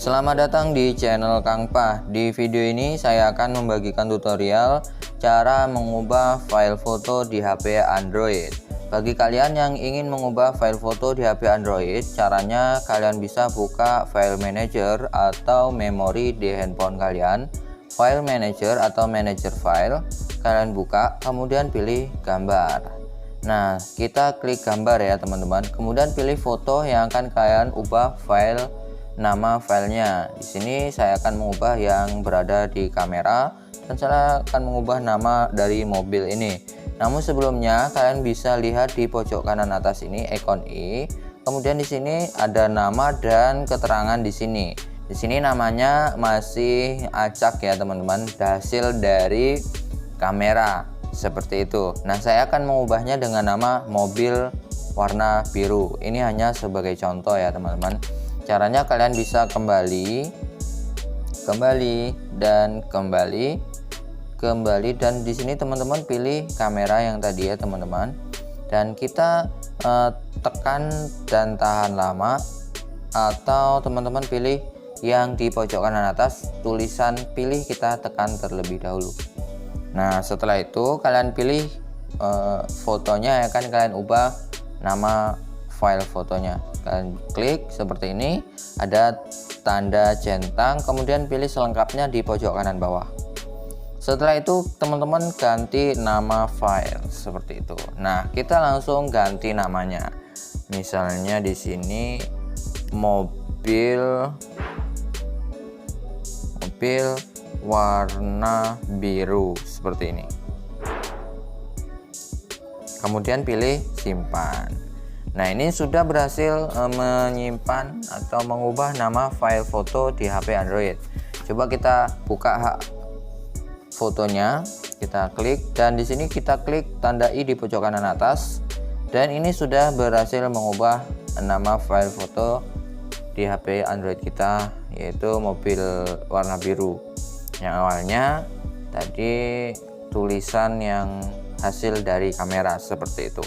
Selamat datang di channel Kang Pah. Di video ini saya akan membagikan tutorial cara mengubah file foto di HP Android. Bagi kalian yang ingin mengubah file foto di HP Android, caranya kalian bisa buka file manager atau memori di handphone kalian. File manager atau manager file, kalian buka, kemudian pilih gambar. Nah, kita klik gambar ya teman-teman. Kemudian pilih foto yang akan kalian ubah nama filenya. Di sini saya akan mengubah yang berada di kamera dan saya akan mengubah nama dari mobil ini. Namun sebelumnya kalian bisa lihat di pojok kanan atas ini ikon i. Kemudian di sini ada nama dan keterangan di sini. Di sini namanya masih acak ya teman-teman, hasil dari kamera seperti itu. Nah, saya akan mengubahnya dengan nama mobil warna biru. Ini hanya sebagai contoh ya teman-teman. Caranya kalian bisa kembali dan di sini teman-teman pilih kamera yang tadi ya teman-teman, dan kita tekan dan tahan lama, atau teman-teman pilih yang di pojok kanan atas tulisan pilih, kita tekan terlebih dahulu. Nah, setelah itu kalian pilih fotonya yang akan kalian ubah nama file fotonya. Kalian klik seperti ini, ada tanda centang, kemudian pilih selengkapnya di pojok kanan bawah. Setelah itu teman-teman ganti nama file seperti itu. Nah, kita langsung ganti namanya. Misalnya di sini mobil warna biru seperti ini. Kemudian pilih simpan. Nah, ini sudah berhasil menyimpan atau mengubah nama file foto di HP Android. Coba kita buka fotonya, kita klik, dan di sini kita klik tanda i di pojok kanan atas, dan ini sudah berhasil mengubah nama file foto di HP Android kita, yaitu mobil warna biru. Yang awalnya tadi tulisan yang hasil dari kamera seperti itu.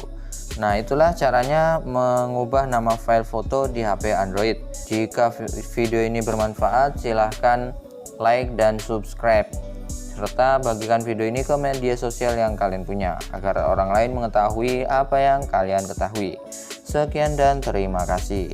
Nah, itulah caranya mengubah nama file foto di HP Android. Jika video ini bermanfaat, silahkan like dan subscribe, serta bagikan video ini ke media sosial yang kalian punya agar orang lain mengetahui apa yang kalian ketahui. Sekian dan terima kasih.